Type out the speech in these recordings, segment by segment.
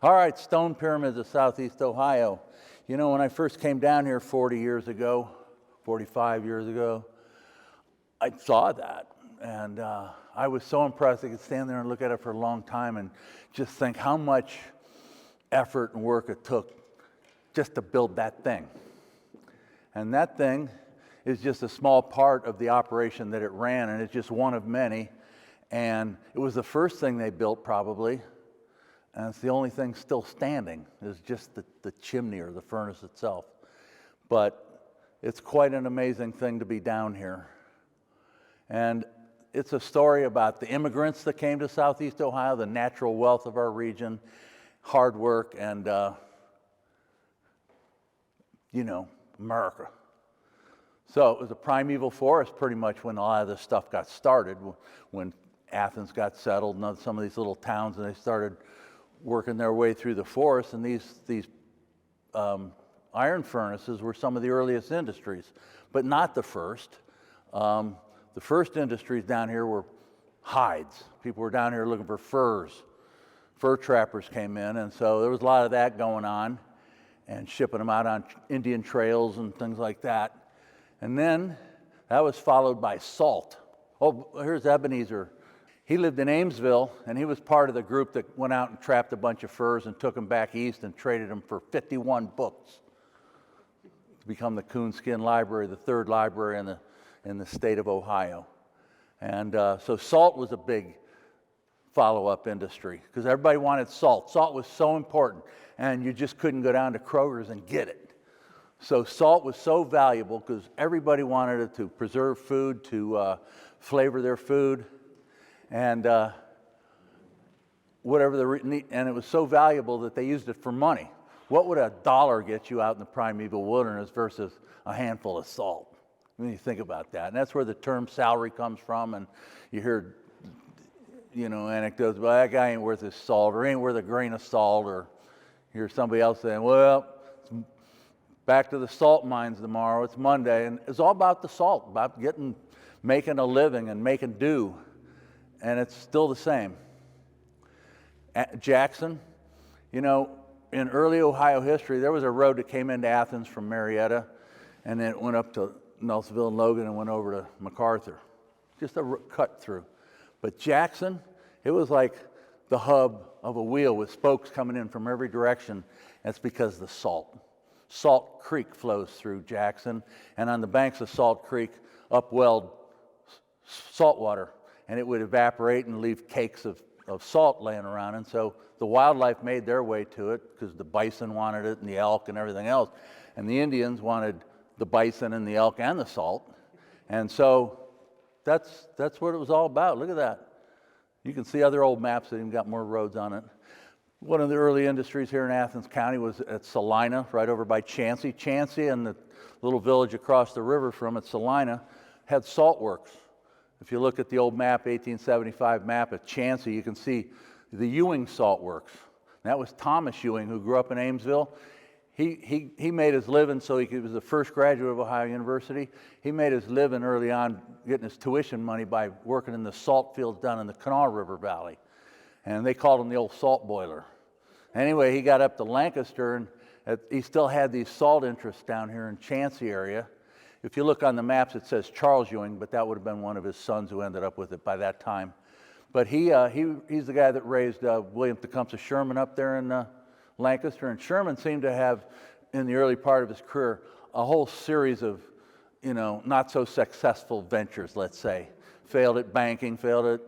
All right, stone pyramids of Southeast Ohio. You know, when I first came down here 40 years ago, 45 years ago, I saw that. And I was so impressed. I could stand there and look at it for a long time and just think how much effort and work it took just to build that thing. And that thing is just a small part of the operation that it ran, and it's just one of many. And it was the first thing they built, probably. And it's the only thing still standing, is just the chimney or the furnace itself. But it's quite an amazing thing to be down here. And it's a story about the immigrants that came to Southeast Ohio, the natural wealth of our region, hard work, and, America. So it was a primeval forest pretty much when a lot of this stuff got started, when Athens got settled and some of these little towns, and they started working their way through the forest, and these iron furnaces were some of the earliest industries, but not the first. The first industries down here were hides. People were down here looking for furs. Fur trappers came in, and so there was a lot of that going on, and shipping them out on Indian trails and things like that. And then that was followed by salt. Oh, here's Ebenezer. He lived in Amesville, and he was part of the group that went out and trapped a bunch of furs and took them back east and traded them for 51 books to become the Coonskin Library, the third library in the state of Ohio. And so salt was a big follow-up industry because everybody wanted salt. Salt was so important, and you just couldn't go down to Kroger's and get it. So salt was so valuable because everybody wanted it to preserve food, to flavor their food, and and it was so valuable that they used it for money. What would $1 get you out in the primeval wilderness versus a handful of salt? When you think about that, and that's where the term salary comes from. And you hear, anecdotes, well, that guy ain't worth his salt, or ain't worth a grain of salt, or you hear somebody else saying, well, back to the salt mines tomorrow, it's Monday, and it's all about the salt, about making a living and making do, and it's still the same. Jackson, in early Ohio history, there was a road that came into Athens from Marietta, and then it went up to Nelsonville and Logan and went over to MacArthur, just a cut through. But Jackson, it was like the hub of a wheel with spokes coming in from every direction. That's because of the salt. Salt Creek flows through Jackson, and on the banks of Salt Creek upwelled salt water, and it would evaporate and leave cakes of salt laying around. And so the wildlife made their way to it because the bison wanted it and the elk and everything else, and the Indians wanted the bison and the elk and the salt. And so that's what it was all about. Look at that. You can see other old maps that even got more roads on it. One of the early industries here in Athens County was at Salina, right over by Chansey. Chansey and the little village across the river from it, Salina, had salt works. If you look at the old map, 1875 map at Chansey, you can see the Ewing Salt Works. And that was Thomas Ewing, who grew up in Amesville. He made his living, so he was the first graduate of Ohio University. He made his living early on getting his tuition money by working in the salt fields down in the Kanawha River Valley. And they called him the old salt boiler. Anyway, he got up to Lancaster, and he still had these salt interests down here in Chansey area. If you look on the maps, it says Charles Ewing, but that would have been one of his sons who ended up with it by that time. But he's the guy that raised William Tecumseh Sherman up there in Lancaster, and Sherman seemed to have, in the early part of his career, a whole series of, not so successful ventures, let's say. Failed at banking, failed at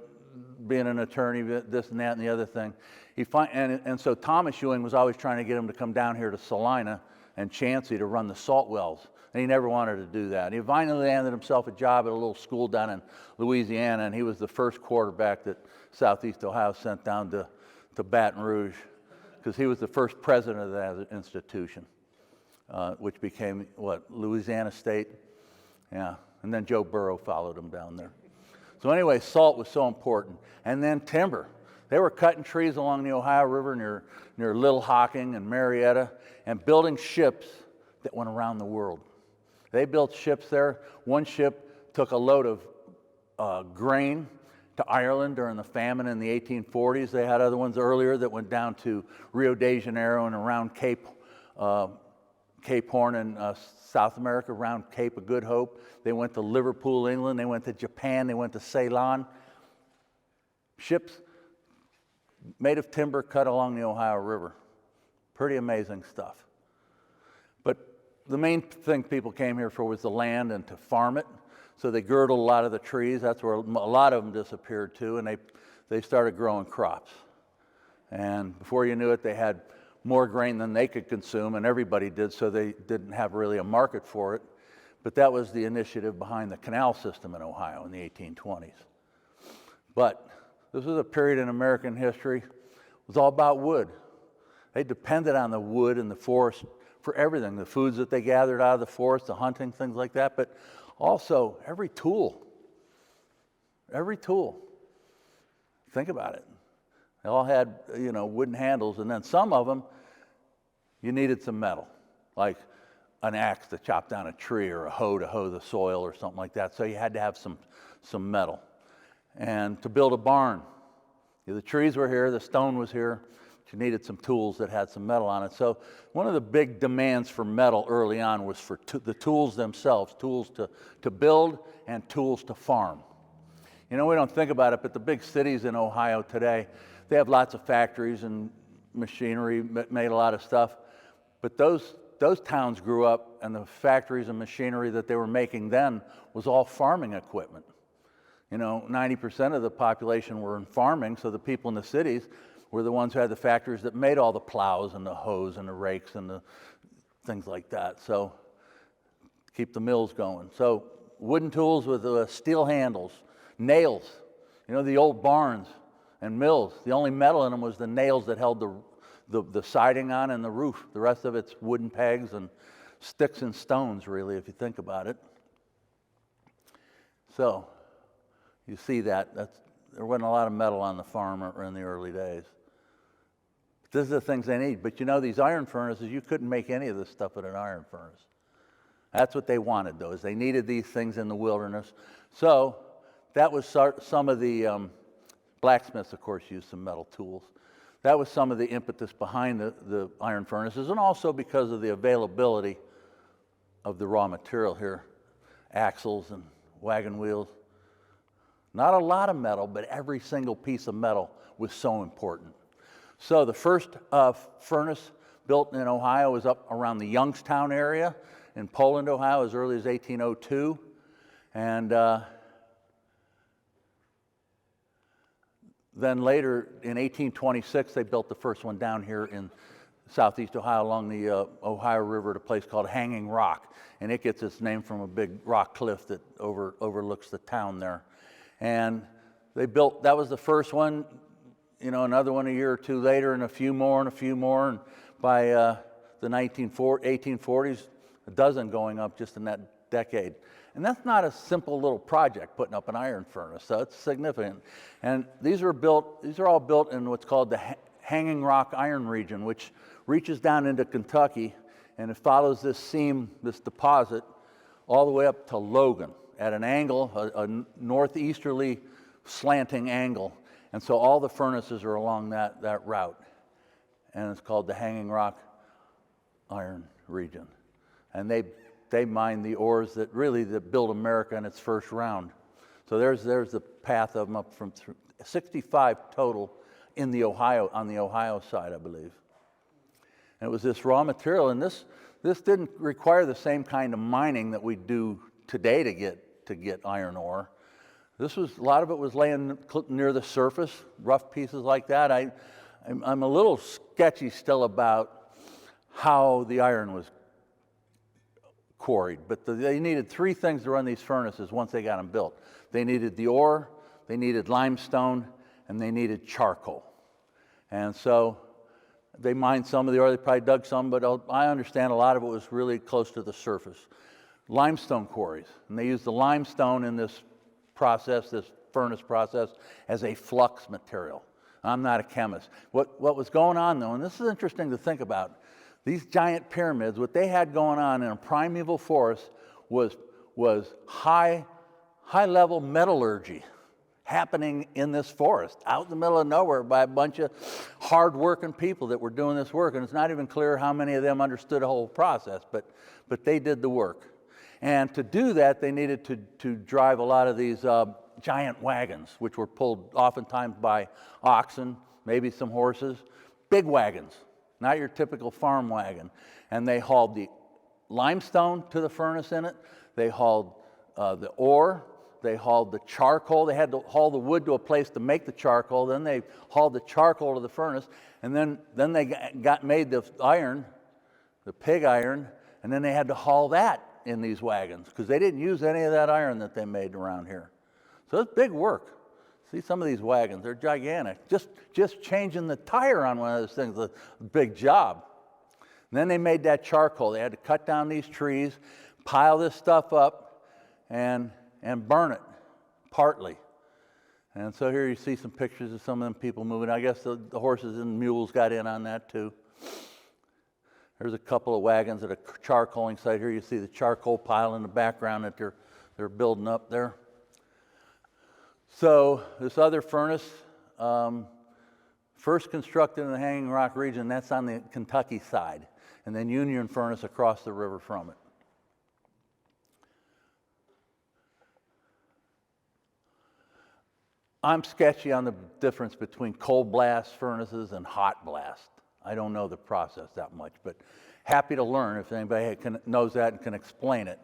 being an attorney, this and that and the other thing. And so Thomas Ewing was always trying to get him to come down here to Salina and Chansey to run the salt wells. And he never wanted to do that. He finally landed himself a job at a little school down in Louisiana, and he was the first quarterback that Southeast Ohio sent down to Baton Rouge, because he was the first president of that institution, which became, Louisiana State? Yeah, and then Joe Burrow followed him down there. So anyway, salt was so important. And then timber. They were cutting trees along the Ohio River near Little Hocking and Marietta and building ships that went around the world. They built ships there. One ship took a load of grain to Ireland during the famine in the 1840s. They had other ones earlier that went down to Rio de Janeiro and around Cape Horn in South America, around Cape of Good Hope. They went to Liverpool, England. They went to Japan. They went to Ceylon. Ships made of timber cut along the Ohio River. Pretty amazing stuff. But the main thing people came here for was the land and to farm it. So they girdled a lot of the trees. That's where a lot of them disappeared too, and they started growing crops. And before you knew it, they had more grain than they could consume, and everybody did, so they didn't have really a market for it. But that was the initiative behind the canal system in Ohio in the 1820s. But this was a period in American history. It was all about wood. They depended on the wood and the forest for everything, the foods that they gathered out of the forest, the hunting, things like that, but also every tool. Think about it. They all had, wooden handles, and then some of them, you needed some metal, like an axe to chop down a tree or a hoe to hoe the soil or something like that. So you had to have some metal. And to build a barn, the trees were here, the stone was here, but you needed some tools that had some metal on it. So one of the big demands for metal early on was for the tools themselves, tools to build and tools to farm. We don't think about it, but the big cities in Ohio today, they have lots of factories and machinery, made a lot of stuff. But those towns grew up, and the factories and machinery that they were making then was all farming equipment. 90% of the population were in farming, so the people in the cities were the ones who had the factories that made all the plows and the hoes and the rakes and the things like that. So keep the mills going. So wooden tools with steel handles, nails. The old barns and mills, the only metal in them was the nails that held the siding on and the roof. The rest of it's wooden pegs and sticks and stones, really, if you think about it. So you see that. There wasn't a lot of metal on the farm in the early days. But these are the things they need. But these iron furnaces, you couldn't make any of this stuff at an iron furnace. That's what they wanted, though, is they needed these things in the wilderness. So that was some of the blacksmiths, of course, used some metal tools. That was some of the impetus behind the iron furnaces, and also because of the availability of the raw material here, axles and wagon wheels. Not a lot of metal, but every single piece of metal was so important. So the first furnace built in Ohio was up around the Youngstown area in Poland, Ohio, as early as 1802. And then later, in 1826, they built the first one down here in southeast Ohio along the Ohio River at a place called Hanging Rock. And it gets its name from a big rock cliff that overlooks the town there. And that was the first one, another one a year or two later, and a few more. And by the 1840s, a dozen going up just in that decade. And that's not a simple little project, putting up an iron furnace, so it's significant. And these are all built in what's called the Hanging Rock Iron Region, which reaches down into Kentucky, and it follows this seam, this deposit, all the way up to Logan at an angle, a northeasterly slanting angle. And so all the furnaces are along that route. And it's called the Hanging Rock Iron Region. And they mine the ores that built America in its first round. So there's the path of them up from 65 total on the Ohio side, I believe. And it was this raw material, and this didn't require the same kind of mining that we do today to get iron ore. A lot of it was laying near the surface, rough pieces like that. I'm a little sketchy still about how the iron was quarried, but they needed three things to run these furnaces once they got them built. They needed the ore, they needed limestone, and they needed charcoal. And so they mined some of the ore, they probably dug some, but I understand a lot of it was really close to the surface. Limestone quarries, and they used the limestone in this process, this furnace process, as a flux material. I'm not a chemist. What was going on, though, and this is interesting to think about, these giant pyramids, what they had going on in a primeval forest was high-level metallurgy, happening in this forest, out in the middle of nowhere by a bunch of hard-working people that were doing this work. And it's not even clear how many of them understood the whole process, but they did the work. And to do that, they needed to drive a lot of these giant wagons, which were pulled oftentimes by oxen, maybe some horses, big wagons, not your typical farm wagon. And they hauled the limestone to the furnace in it. They hauled the ore. They hauled the charcoal. They had to haul the wood to a place to make the charcoal. Then they hauled the charcoal to the furnace. And then they made the iron, the pig iron, and then they had to haul that in these wagons because they didn't use any of that iron that they made around here. So it's big work. See some of these wagons, they're gigantic. Just changing the tire on one of those things is a big job. And then they made that charcoal. They had to cut down these trees, pile this stuff up, and burn it, partly. And so here you see some pictures of some of them people moving. I guess the horses and mules got in on that too. There's a couple of wagons at a charcoaling site. Here you see the charcoal pile in the background that they're building up there. So this other furnace, first constructed in the Hanging Rock region, that's on the Kentucky side, and then Union Furnace across the river from it. I'm sketchy on the difference between cold blast furnaces and hot blast. I don't know the process that much, but happy to learn if anybody knows that and can explain it.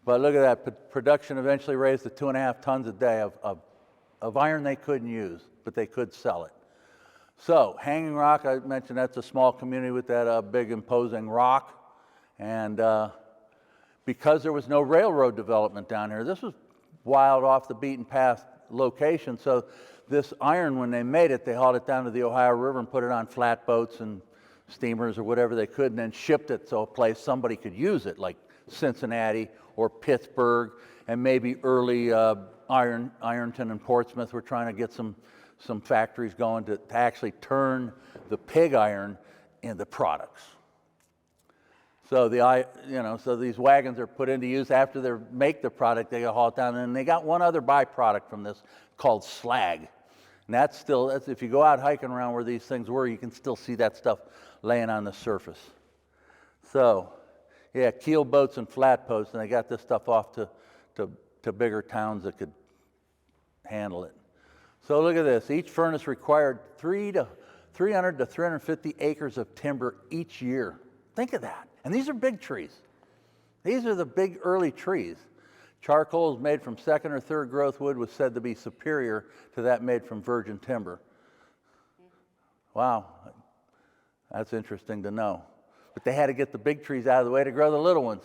But look at that, production eventually raised to 2.5 tons a day of iron they couldn't use, but they could sell it. So Hanging Rock, I mentioned that's a small community with that big imposing rock. And because there was no railroad development down here, this was wild off the beaten path location. So this iron, when they made it, they hauled it down to the Ohio River and put it on flatboats and steamers or whatever they could, and then shipped it to a place somebody could use it, like Cincinnati or Pittsburgh, and maybe early Ironton and Portsmouth were trying to get some factories going to actually turn the pig iron into products. So so these wagons are put into use after they make the product. They haul it down, and they got one other byproduct from this called slag, and that's if you go out hiking around where these things were, you can still see that stuff laying on the surface. So, yeah, keel boats and flatboats, and they got this stuff off to bigger towns that could handle it. So look at this. Each furnace required 300 to 350 acres of timber each year. Think of that. And these are big trees. These are the big early trees. Charcoal made from second or third growth wood was said to be superior to that made from virgin timber. Wow, that's interesting to know. But they had to get the big trees out of the way to grow the little ones.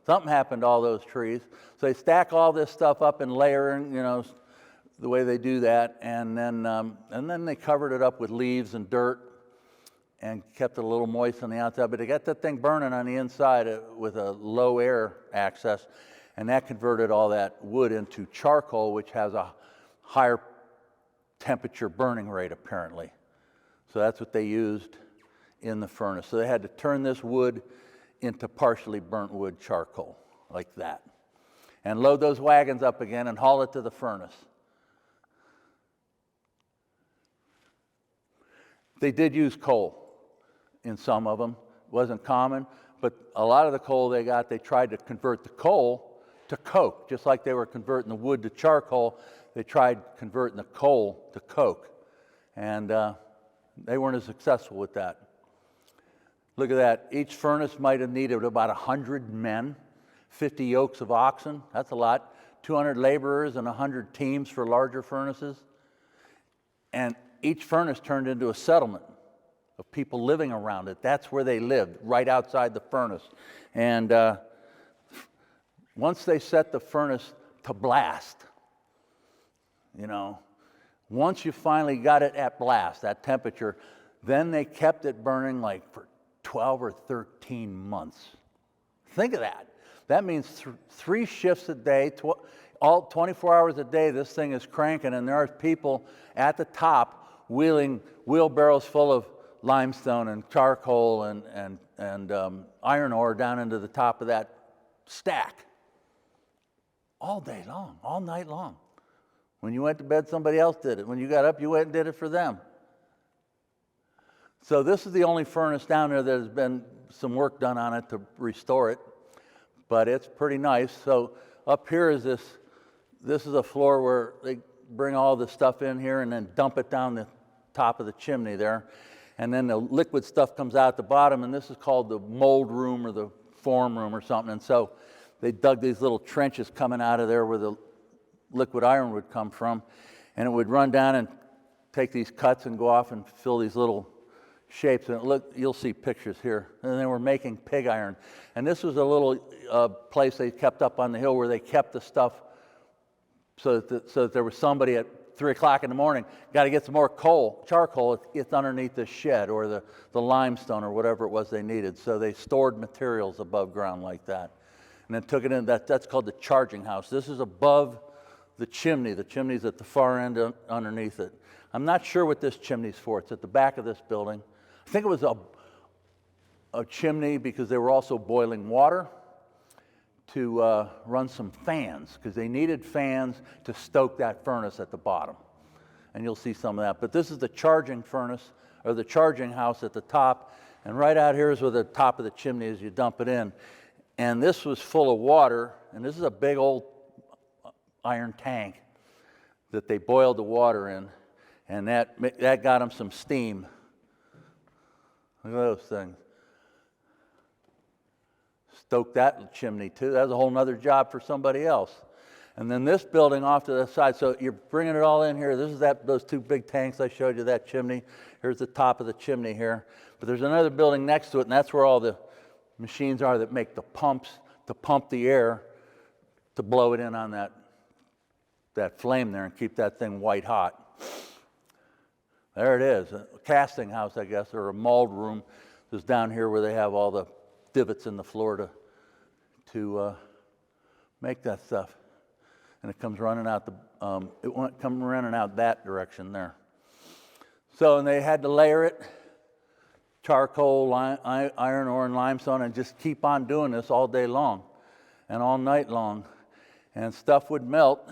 Something happened to all those trees. So they stack all this stuff up in layering, the way they do that, and then they covered it up with leaves and dirt and kept it a little moist on the outside. But they got that thing burning on the inside with a low air access, and that converted all that wood into charcoal, which has a higher temperature burning rate, apparently. So that's what they used in the furnace. So they had to turn this wood into partially burnt wood charcoal, like that, and load those wagons up again and haul it to the furnace. They did use coal in some of them. It wasn't common, but a lot of the coal they got, they tried to convert the coal to coke. Just like they were converting the wood to charcoal, they tried converting the coal to coke. And they weren't as successful with that. Look at that. Each furnace might have needed about 100 men, 50 yokes of oxen. That's a lot. 200 laborers and 100 teams for larger furnaces. And each furnace turned into a settlement of people living around it. That's where they lived, right outside the furnace. And once they set the furnace to blast, once you finally got it at blast, that temperature, then they kept it burning like for 12 or 13 months. Think of that. That means 3 shifts a day, all 24 hours a day, this thing is cranking, and there are people at the top wheeling wheelbarrows full of limestone and charcoal and iron ore down into the top of that stack all day long, all night long. When you went to bed, somebody else did it. When you got up, you went and did it for them. So this is the only furnace down there that has been some work done on it to restore it, but it's pretty nice. So up here is this is a floor where they bring all the stuff in here and then dump it down the top of the chimney there. And then the liquid stuff comes out the bottom, and this is called the mold room or the form room or something. And so they dug these little trenches coming out of there where the liquid iron would come from, and it would run down and take these cuts and go off and fill these little shapes. And look, you'll see pictures here. And they were making pig iron. And this was a little place they kept up on the hill where they kept the stuff so that there was somebody at 3 o'clock in the morning, got to get some more charcoal. It's underneath the shed or the limestone or whatever it was they needed. So they stored materials above ground like that. And then took it in. That's called the charging house. This is above the chimney. The chimney's at the far end underneath it. I'm not sure what this chimney's for. It's at the back of this building. I think it was a chimney because they were also boiling water to run some fans, because they needed fans to stoke that furnace at the bottom. And you'll see some of that. But this is the charging furnace, or the charging house at the top. And right out here is where the top of the chimney is. You dump it in. And this was full of water. And this is a big old iron tank that they boiled the water in. And that got them some steam. Look at those things. Stoke that chimney too. That was a whole other job for somebody else. And then this building off to the side. So you're bringing it all in here. This is those two big tanks I showed you, that chimney. Here's the top of the chimney here. But there's another building next to it, and that's where all the machines are that make the pumps to pump the air to blow it in on that flame there and keep that thing white hot. There it is, a casting house, I guess, or a mold room. This is down here where they have all the divots in the floor to make that stuff. And it comes running out it won't come running out that direction there. So, and they had to layer it, charcoal, iron ore, and limestone, and just keep on doing this all day long and all night long. And stuff would melt,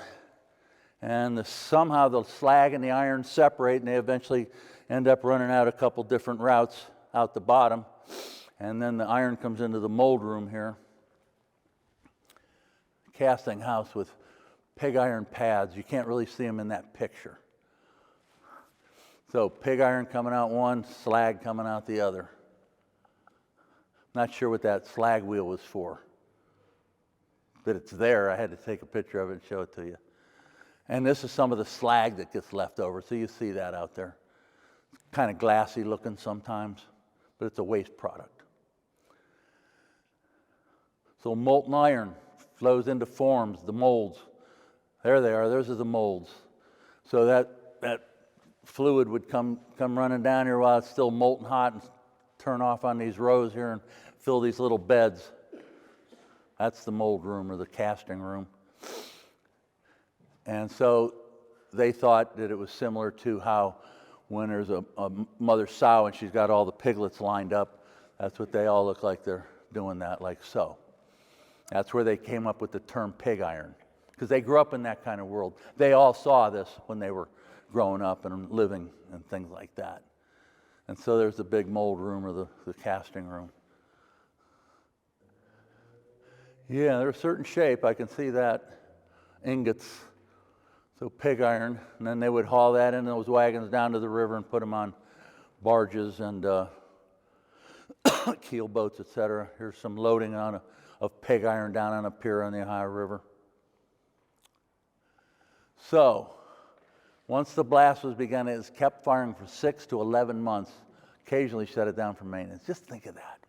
and somehow the slag and the iron separate, and they eventually end up running out a couple different routes out the bottom. And then the iron comes into the mold room here. Casting house with pig iron pads. You can't really see them in that picture. So pig iron coming out one, slag coming out the other. Not sure what that slag wheel was for. But it's there. I had to take a picture of it and show it to you. And this is some of the slag that gets left over. So you see that out there. It's kind of glassy looking sometimes, but it's a waste product. So molten iron flows into forms, the molds. There they are. Those are the molds. So that fluid would come running down here while it's still molten hot and turn off on these rows here and fill these little beds. That's the mold room or the casting room. And so they thought that it was similar to how when there's a mother sow and she's got all the piglets lined up, that's what they all look like. They're doing that like so. That's where they came up with the term pig iron, because they grew up in that kind of world. They all saw this when they were growing up and living and things like that. And so there's the big mold room or the casting room. Yeah, they're a certain shape. I can see that. Ingots. So pig iron. And then they would haul that in those wagons down to the river and put them on barges and keel boats, etc. Here's some loading of pig iron down on a pier on the Ohio River. So, once the blast was begun, it was kept firing for 6 to 11 months. Occasionally shut it down for maintenance. Just think of that.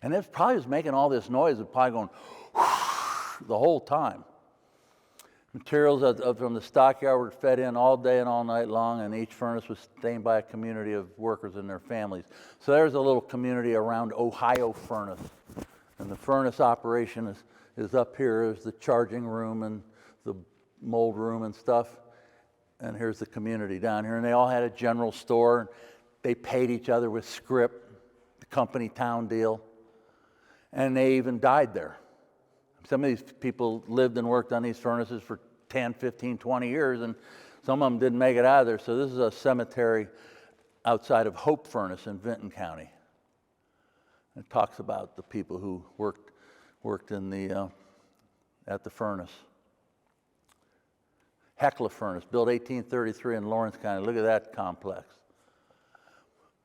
And it probably was making all this noise. It was probably going the whole time. Materials from the stockyard were fed in all day and all night long, and each furnace was sustained by a community of workers and their families. So there's a little community around Ohio Furnace. And the furnace operation is up here. There's the charging room and the mold room and stuff. And here's the community down here. And they all had a general store. They paid each other with scrip, the company town deal. And they even died there. Some of these people lived and worked on these furnaces for 10, 15, 20 years, and some of them didn't make it out of there. So this is a cemetery outside of Hope Furnace in Vinton County. It talks about the people who worked in the at the furnace. Hecla Furnace, built 1833 in Lawrence County. Look at that complex.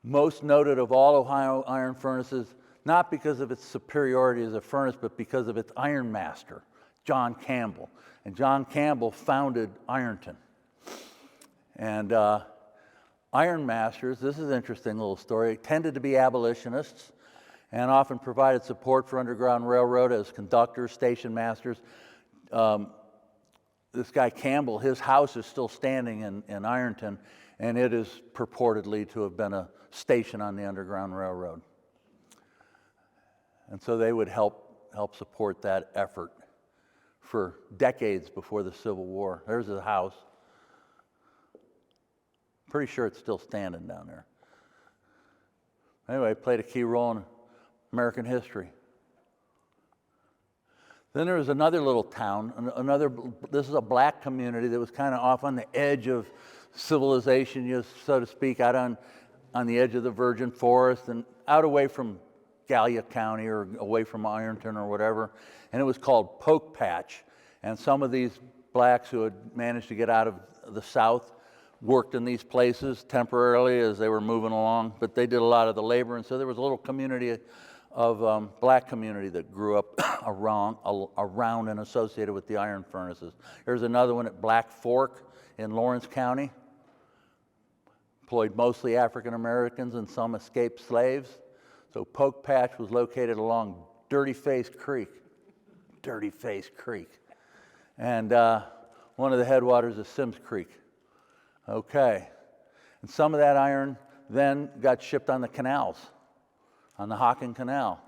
Most noted of all Ohio iron furnaces, not because of its superiority as a furnace, but because of its iron master, John Campbell. And John Campbell founded Ironton. And iron masters, this is an interesting little story, tended to be abolitionists and often provided support for Underground Railroad as conductors, station masters. This guy Campbell, his house is still standing in Ironton, and it is purportedly to have been a station on the Underground Railroad. And so they would help support that effort for decades before the Civil War. There's his house. Pretty sure it's still standing down there. Anyway, played a key role in American history. Then there was another little town, this is a black community that was kind of off on the edge of civilization, so to speak, out on the edge of the virgin forest and out away from Gallia County or away from Ironton or whatever. And it was called Poke Patch. And some of these blacks who had managed to get out of the South worked in these places temporarily as they were moving along, but they did a lot of the labor. And so there was a little community of black community that grew up around and associated with the iron furnaces. There's another one at Black Fork in Lawrence County. Employed mostly African Americans and some escaped slaves. So Poke Patch was located along Dirty Face Creek. Dirty Face Creek. And one of the headwaters is Sims Creek. Okay. And some of that iron then got shipped on the canals, on the Hocking Canal.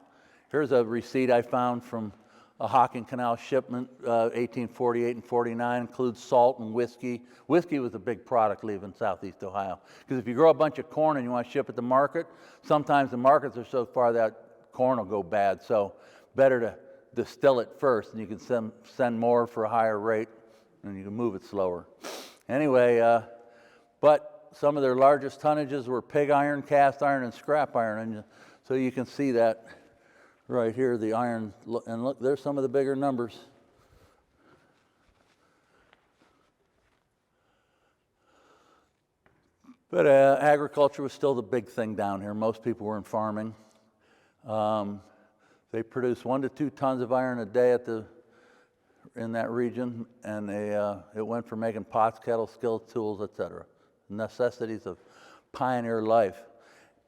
Here's a receipt I found from a Hocking Canal shipment, 1848 and 49, includes salt and whiskey. Whiskey was a big product leaving Southeast Ohio. Because if you grow a bunch of corn and you want to ship it to market, sometimes the markets are so far that corn will go bad. So better to distill it first, and you can send more for a higher rate, and you can move it slower. Anyway, but some of their largest tonnages were pig iron, cast iron, and scrap iron. And so you can see that right here, the iron, and look, there's some of the bigger numbers. But agriculture was still the big thing down here. Most people were in farming. They produced 1 to 2 tons of iron a day in that region, and it went for making pots, kettles, skillets, tools, etc. Necessities of pioneer life.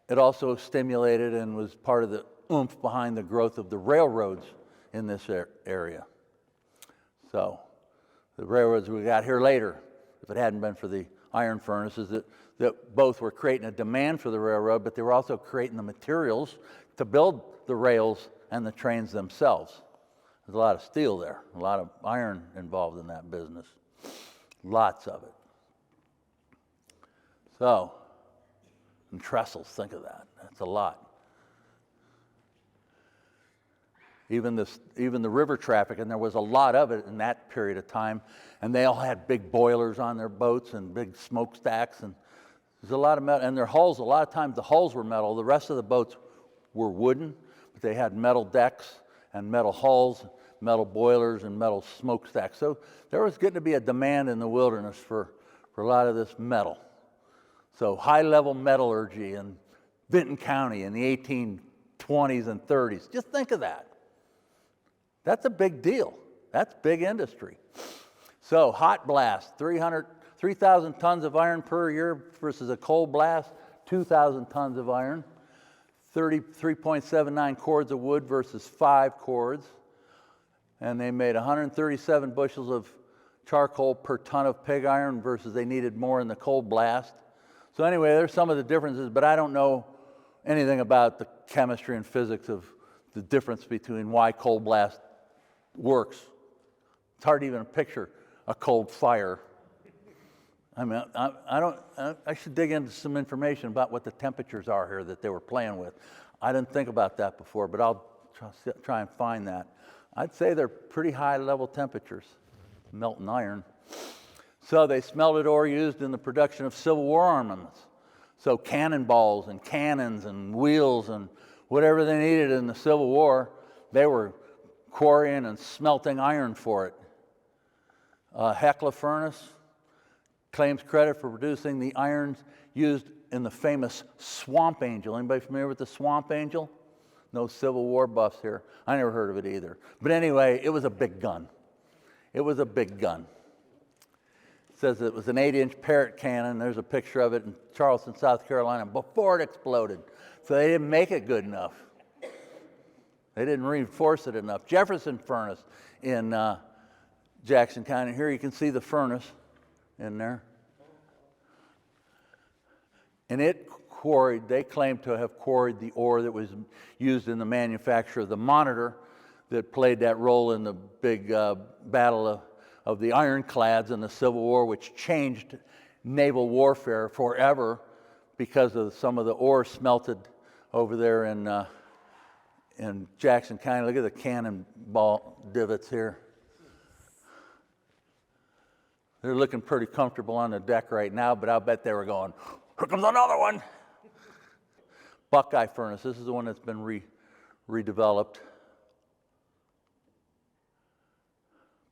It also stimulated and was part of the oomph behind the growth of the railroads in this area. So the railroads we got here later, if it hadn't been for the iron furnaces, that both were creating a demand for the railroad, but they were also creating the materials to build the rails and the trains themselves. There's a lot of steel there, a lot of iron involved in that business, lots of it. So, and trestles, think of that, that's a lot. Even the river traffic, and there was a lot of it in that period of time, and they all had big boilers on their boats and big smokestacks, and there's a lot of metal, and their hulls, a lot of times the hulls were metal, the rest of the boats were wooden, but they had metal decks and metal hulls, metal boilers, and metal smokestacks. So there was getting to be a demand in the wilderness for a lot of this metal. So high-level metallurgy in Vinton County in the 1820s and 30s. Just think of that. That's a big deal. That's big industry. So hot blast, 3,000 tons of iron per year versus a cold blast, 2,000 tons of iron. 3.79 cords of wood versus 5 cords. And they made 137 bushels of charcoal per ton of pig iron versus they needed more in the cold blast. So anyway, there's some of the differences, but I don't know anything about the chemistry and physics of the difference between why cold blast works. It's hard to even picture a cold fire. I mean, I should dig into some information about what the temperatures are here that they were playing with. I didn't think about that before, but I'll try and find that. I'd say they're pretty high level temperatures, melting iron. So they smelted ore used in the production of Civil War armaments. So cannonballs and cannons and wheels and whatever they needed in the Civil War, they were quarrying and smelting iron for it. Hecla furnace claims credit for producing the irons used in the famous Swamp Angel. Anybody familiar with the Swamp Angel? No Civil War buffs here. I never heard of it either. But anyway, it was a big gun. It was a big gun. It says it was an 8-inch Parrott cannon. There's a picture of it in Charleston, South Carolina, before it exploded. So they didn't make it good enough. They didn't reinforce it enough. Jefferson furnace in Jackson County. Here you can see the furnace in there. And it quarried, they claim to have quarried the ore that was used in the manufacture of the Monitor that played that role in the big battle of the ironclads in the Civil War, which changed naval warfare forever because of some of the ore smelted over there in Jackson County. Look at the cannonball divots here. They're looking pretty comfortable on the deck right now, but I'll bet they were going, here comes another one. Buckeye furnace, this is the one that's been redeveloped.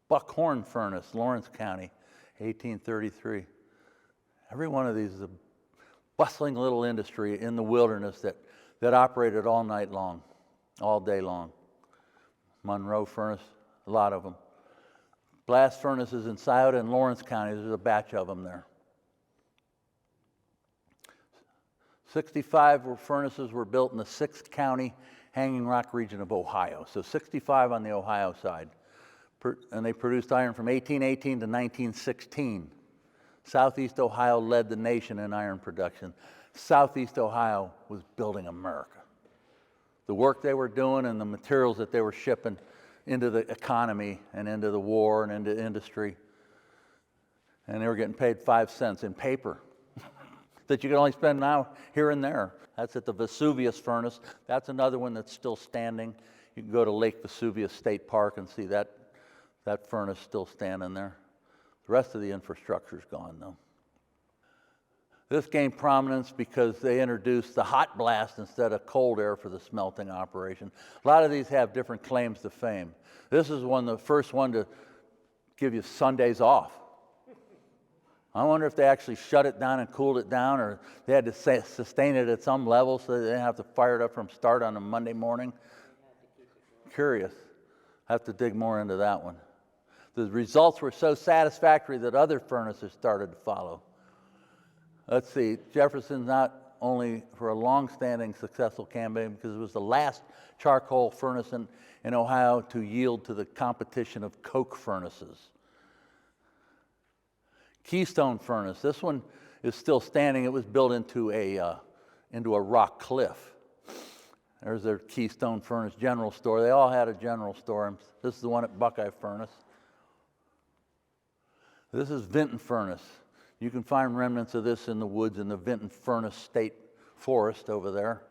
Buckhorn furnace, Lawrence County, 1833. Every one of these is a bustling little industry in the wilderness that operated all night long, all day long. Monroe furnace, a lot of them. Blast furnaces in Scioto and Lawrence County, there's a batch of them there. 65 furnaces were built in the 6th County Hanging Rock region of Ohio. So 65 on the Ohio side. And they produced iron from 1818 to 1916. Southeast Ohio led the nation in iron production. Southeast Ohio was building America. The work they were doing and the materials that they were shipping into the economy and into the war and into industry. And they were getting paid 5 cents in paper that you can only spend now here and there. That's at the Vesuvius furnace. That's another one that's still standing. You can go to Lake Vesuvius State Park and see that furnace still standing there. The rest of the infrastructure is gone, though. This gained prominence because they introduced the hot blast instead of cold air for the smelting operation. A lot of these have different claims to fame. This is the first one to give you Sundays off. I wonder if they actually shut it down and cooled it down, or they had to sustain it at some level so they didn't have to fire it up from start on a Monday morning. Curious. I have to dig more into that one. The results were so satisfactory that other furnaces started to follow. Let's see, Jefferson's not only for a long-standing successful campaign because it was the last charcoal furnace in Ohio to yield to the competition of coke furnaces. Keystone furnace, this one is still standing. It was built into a rock cliff. There's their Keystone furnace general store. They all had a general store. This is the one at Buckeye furnace. This is Vinton furnace. You can find remnants of this in the woods in the Vinton Furnace State Forest over there.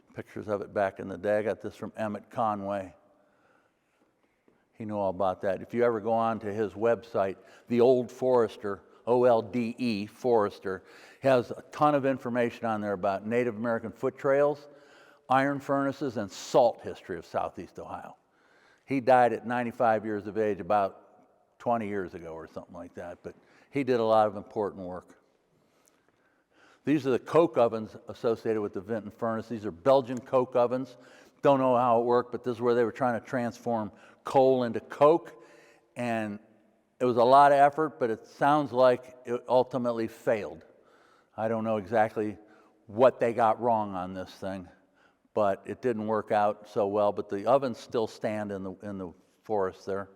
Some pictures of it back in the day. I got this from Emmett Conway. He knew all about that. If you ever go on to his website, The Old Forester, OLDE, Forester, has a ton of information on there about Native American foot trails, iron furnaces, and salt history of Southeast Ohio. He died at 95 years of age about 20 years ago or something like that, but he did a lot of important work. These are the coke ovens associated with the Vinton furnace. These are Belgian coke ovens. Don't know how it worked, but this is where they were trying to transform coal into coke, and it was a lot of effort, but it sounds like it ultimately failed. I don't know exactly what they got wrong on this thing, but it didn't work out so well. But the ovens still stand in the forest there.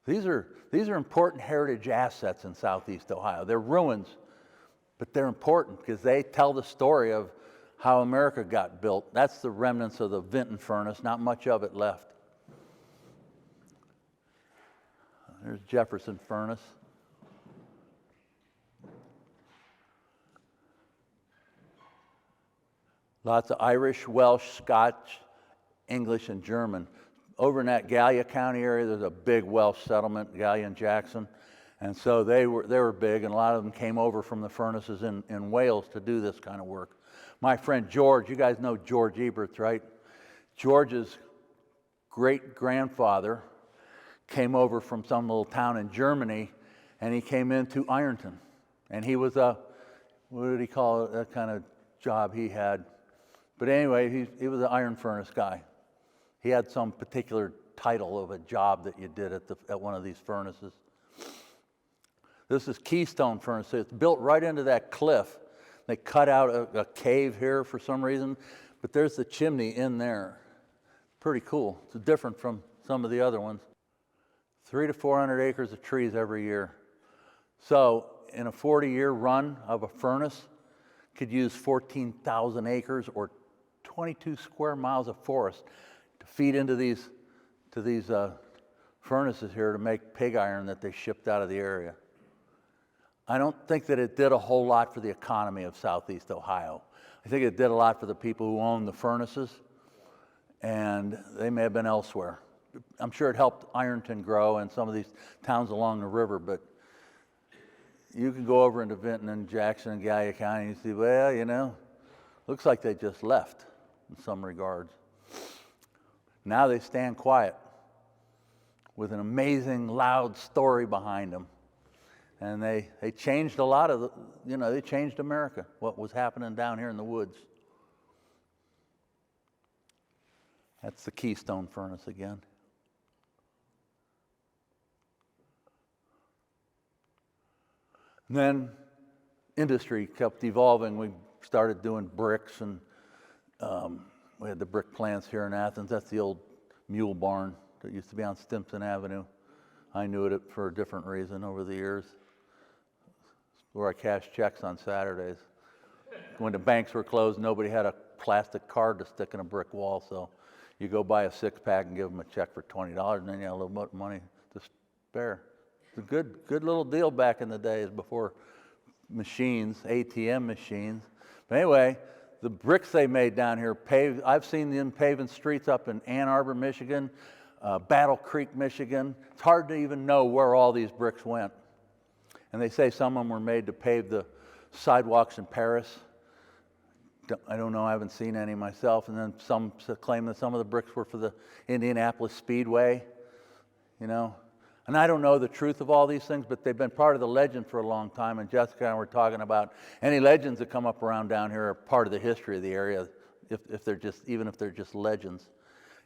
These are important heritage assets in Southeast Ohio. They're ruins, but they're important because they tell the story of how America got built. That's the remnants of the Vinton furnace, not much of it left. There's Jefferson furnace. Lots of Irish, Welsh, Scotch, English, and German over in that Gallia County area, there's a big Welsh settlement, Gallia and Jackson. And so they were big, and a lot of them came over from the furnaces in Wales to do this kind of work. My friend George, you guys know George Eberts, right? George's great-grandfather came over from some little town in Germany, and he came into Ironton. And he was what did he call it, that kind of job he had? But anyway, he was an iron furnace guy. He had some particular title of a job that you did at one of these furnaces. This is Keystone Furnace. It's built right into that cliff. They cut out a cave here for some reason, but there's the chimney in there. Pretty cool. It's different from some of the other ones. 300 to 400 acres of trees every year. So in a 40-year run of a furnace, could use 14,000 acres or 22 square miles of forest to feed into these furnaces here to make pig iron that they shipped out of the area. I don't think that it did a whole lot for the economy of Southeast Ohio. I think it did a lot for the people who owned the furnaces, and they may have been elsewhere. I'm sure it helped Ironton grow and some of these towns along the river, but you can go over into Vinton and Jackson and Gallia County and you see, well, you know, looks like they just left in some regards. Now they stand quiet with an amazing, loud story behind them. And they changed a lot of they changed America, what was happening down here in the woods. That's the Keystone Furnace again. And then industry kept evolving. We started doing bricks, and we had the brick plants here in Athens. That's the old mule barn that used to be on Stimson Avenue. I knew it for a different reason over the years. Where I cashed checks on Saturdays. When the banks were closed, nobody had a plastic card to stick in a brick wall, so you go buy a six-pack and give them a check for $20, and then you have a little bit of money to spare. It's a good little deal back in the days before machines, ATM machines. But anyway, the bricks they made down here, I've seen them paving streets up in Ann Arbor, Michigan, Battle Creek, Michigan. It's hard to even know where all these bricks went. And they say some of them were made to pave the sidewalks in Paris. I don't know, I haven't seen any myself. And then some claim that some of the bricks were for the Indianapolis Speedway, you know. And I don't know the truth of all these things, but they've been part of the legend for a long time. And Jessica and I were talking about any legends that come up around down here are part of the history of the area, even if they're just legends.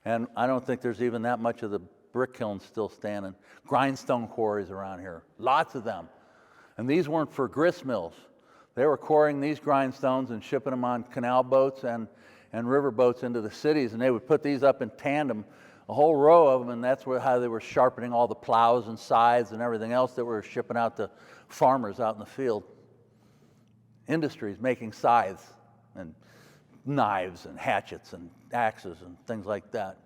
And I don't think there's even that much of the brick kilns still standing. Grindstone quarries around here, lots of them. And these weren't for grist mills. They were quarrying these grindstones and shipping them on canal boats and river boats into the cities, and they would put these up in tandem, a whole row of them, and that's how they were sharpening all the plows and scythes and everything else that were shipping out to farmers out in the field. Industries making scythes and knives and hatchets and axes and things like that.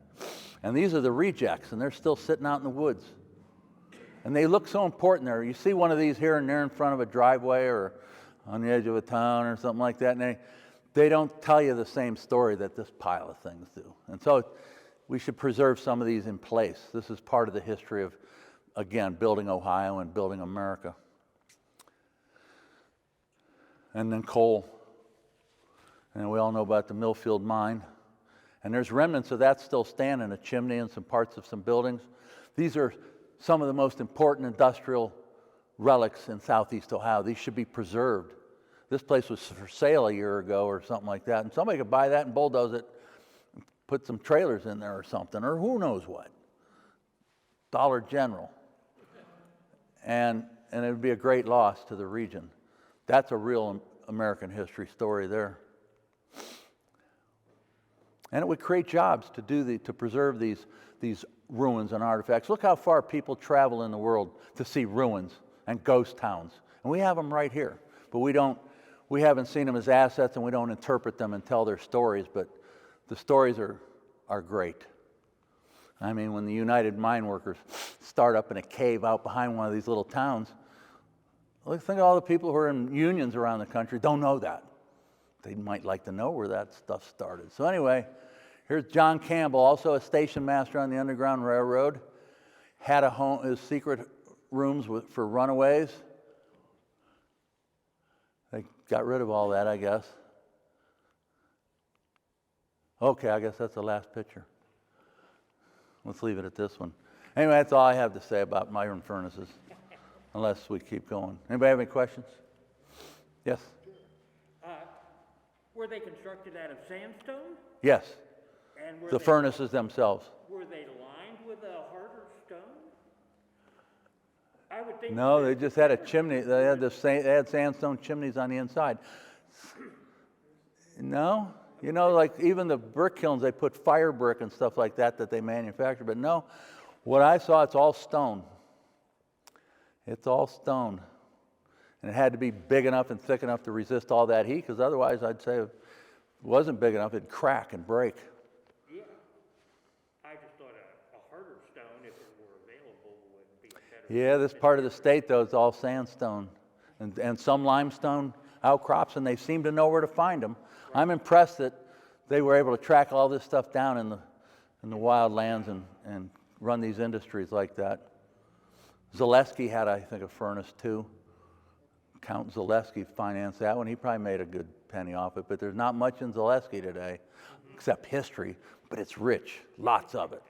And these are the rejects, and they're still sitting out in the woods. And they look so important there. You see one of these here and there in front of a driveway or on the edge of a town or something like that, and they don't tell you the same story that this pile of things do. And so we should preserve some of these in place. This is part of the history of, again, building Ohio and building America. And then coal. And we all know about the Millfield mine. And there's remnants of that still standing, a chimney and some parts of some buildings. These are some of the most important industrial relics in Southeast Ohio. These should be preserved. This place was for sale a year ago or something like that, and somebody could buy that and bulldoze it, put some trailers in there or something, or who knows what. Dollar General. And it would be a great loss to the region. That's a real American history story there. And it would create jobs to preserve these ruins and artifacts. Look how far people travel in the world to see ruins and ghost towns. And we have them right here. But we haven't seen them as assets, and we don't interpret them and tell their stories, but the stories are great. I mean, when the United Mine Workers start up in a cave out behind one of these little towns, think of all the people who are in unions around the country don't know that. They might like to know where that stuff started. So anyway, Here's John Campbell, also a station master on the Underground Railroad. Had a home, his secret rooms for runaways. They got rid of all that, I guess. Okay, I guess that's the last picture. Let's leave it at this one. Anyway, that's all I have to say about iron furnaces, unless we keep going. Anybody have any questions? Yes? Were they constructed out of sandstone? Yes. And were The furnaces themselves. Were they lined with a harder stone? I would think. No, they just had a chimney. They had sandstone chimneys on the inside. No, you know, like even the brick kilns, they put fire brick and stuff like that they manufacture. But no, what I saw, it's all stone. It's all stone. And it had to be big enough and thick enough to resist all that heat, because otherwise I'd say if it wasn't big enough, it'd crack and break. Yeah. I just thought a harder stone, if it were available, would be better. Yeah, this part of the state, though, is all sandstone and some limestone outcrops, and they seem to know where to find them. Right. I'm impressed that they were able to track all this stuff down in the wild lands and run these industries like that. Zaleski had, I think, a furnace, too. Count Zaleski financed that one. He probably made a good penny off it, but there's not much in Zaleski today, except history, but it's rich, lots of it.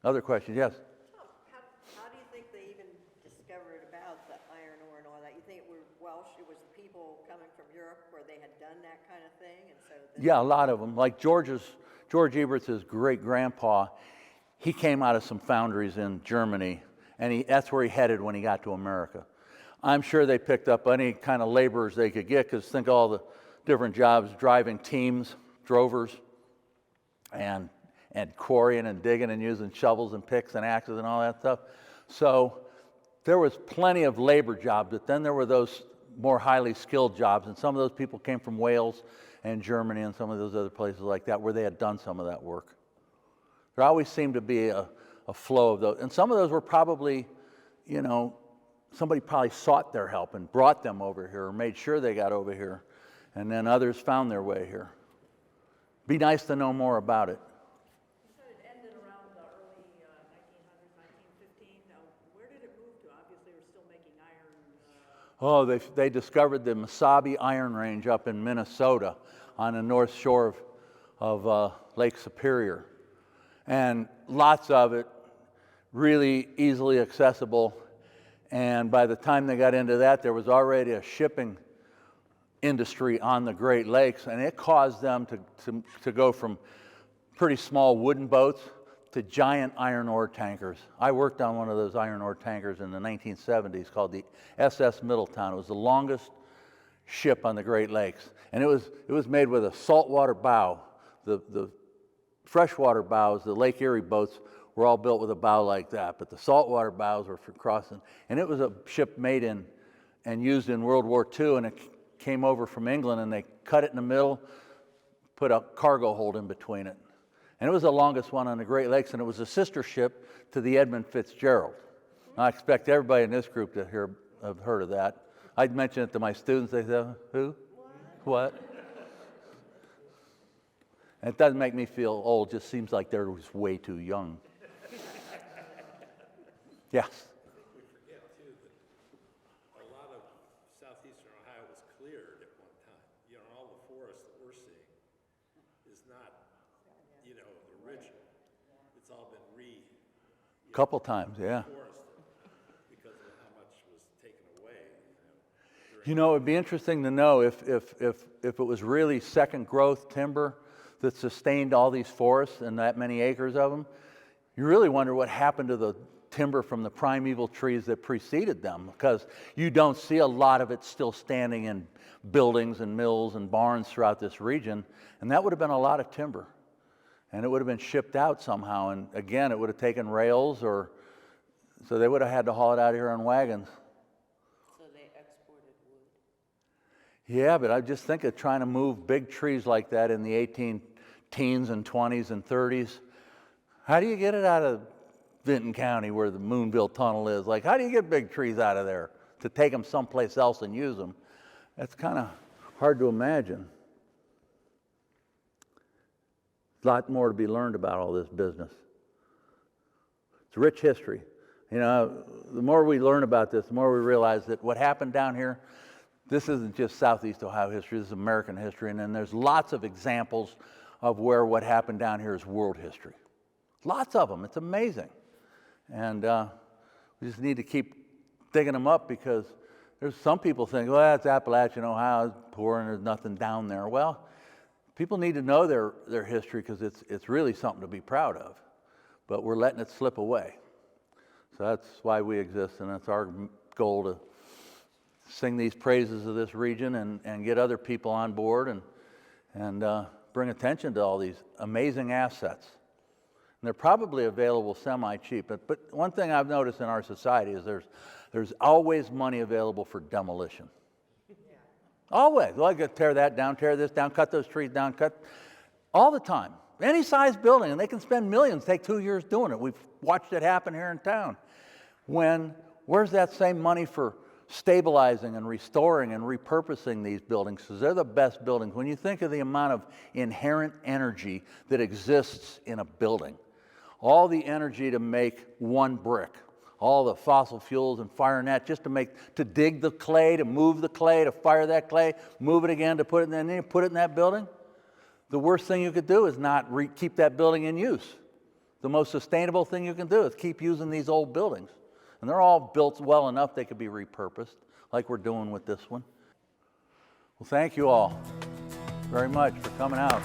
Other questions? Yes? How do you think they even discovered about the iron ore and all that? You think it was Welsh, it was people coming from Europe where they had done that kind of thing? And so yeah, a lot of them. Like George Ebert's great-grandpa, he came out of some foundries in Germany, and that's where he headed when he got to America. I'm sure they picked up any kind of laborers they could get, because think of all the different jobs, driving teams, drovers, and quarrying and digging and using shovels and picks and axes and all that stuff. So there was plenty of labor jobs, but then there were those more highly skilled jobs, and some of those people came from Wales and Germany and some of those other places like that where they had done some of that work. There always seemed to be a flow of those, and some of those were probably, you know, somebody probably sought their help and brought them over here or made sure they got over here, and then others found their way here. Be nice to know more about it. You said it ended around the early 1900s, 1915. Now, where did it move to? Obviously, we're still making iron. Oh, they discovered the Mesabi Iron Range up in Minnesota on the north shore of Lake Superior. And lots of it, really easily accessible. And by the time they got into that, there was already a shipping industry on the Great Lakes, and it caused them to go from pretty small wooden boats to giant iron ore tankers. I worked on one of those iron ore tankers in the 1970s called the SS Middletown. It was the longest ship on the Great Lakes, and it was made with a saltwater bow. The freshwater bows, the Lake Erie boats, were all built with a bow like that, but the saltwater bows were for crossing. And it was a ship made in and used in World War II, and it came over from England, and they cut it in the middle, put a cargo hold in between it. And it was the longest one on the Great Lakes, and it was a sister ship to the Edmund Fitzgerald. I expect everybody in this group to have heard of that. I'd mention it to my students. They say, who? What? And it doesn't make me feel old. It just seems like they're just way too young. Yes? I think we forget, too, that a lot of southeastern Ohio was cleared at one time. You know, all the forest that we're seeing is not, you know, the original. It's all been couple times, yeah. forested because of how much was taken away. You know, it'd be interesting to know if it was really second growth timber that sustained all these forests and that many acres of them. You really wonder what happened to the timber from the primeval trees that preceded them, because you don't see a lot of it still standing in buildings and mills and barns throughout this region, and that would have been a lot of timber, and it would have been shipped out somehow, and again, it would have taken rails, or so they would have had to haul it out here on wagons. So they exported wood. Yeah, but I just think of trying to move big trees like that in the 18 teens and 20s and 30s. How do you get it out of Vinton County where the Moonville Tunnel is? Like, how do you get big trees out of there to take them someplace else and use them? That's kind of hard to imagine. a lot more to be learned about all this business. It's rich history. You know, the more we learn about this, the more we realize that what happened down here, this isn't just Southeast Ohio history, this is American history, and then there's lots of examples of where what happened down here is world history. Lots of them. It's amazing. And we just need to keep digging them up, because there's some people think, well, that's Appalachian Ohio, it's poor and there's nothing down there. Well, people need to know their history, because it's really something to be proud of. But we're letting it slip away. So that's why we exist, and that's our goal, to sing these praises of this region and get other people on board and bring attention to all these amazing assets. And they're probably available semi-cheap. But one thing I've noticed in our society is there's always money available for demolition. Always. Well, I got to tear that down, tear this down, cut those trees down, cut all the time. Any size building, and they can spend millions, take 2 years doing it. We've watched it happen here in town. Where's that same money for stabilizing and restoring and repurposing these buildings? Because they're the best buildings. When you think of the amount of inherent energy that exists in a building, all the energy to make one brick, all the fossil fuels and firing that just to dig the clay, to move the clay, to fire that clay, move it again, to put it in that building. The worst thing you could do is not keep that building in use. The most sustainable thing you can do is keep using these old buildings. And they're all built well enough they could be repurposed, like we're doing with this one. Well, thank you all very much for coming out.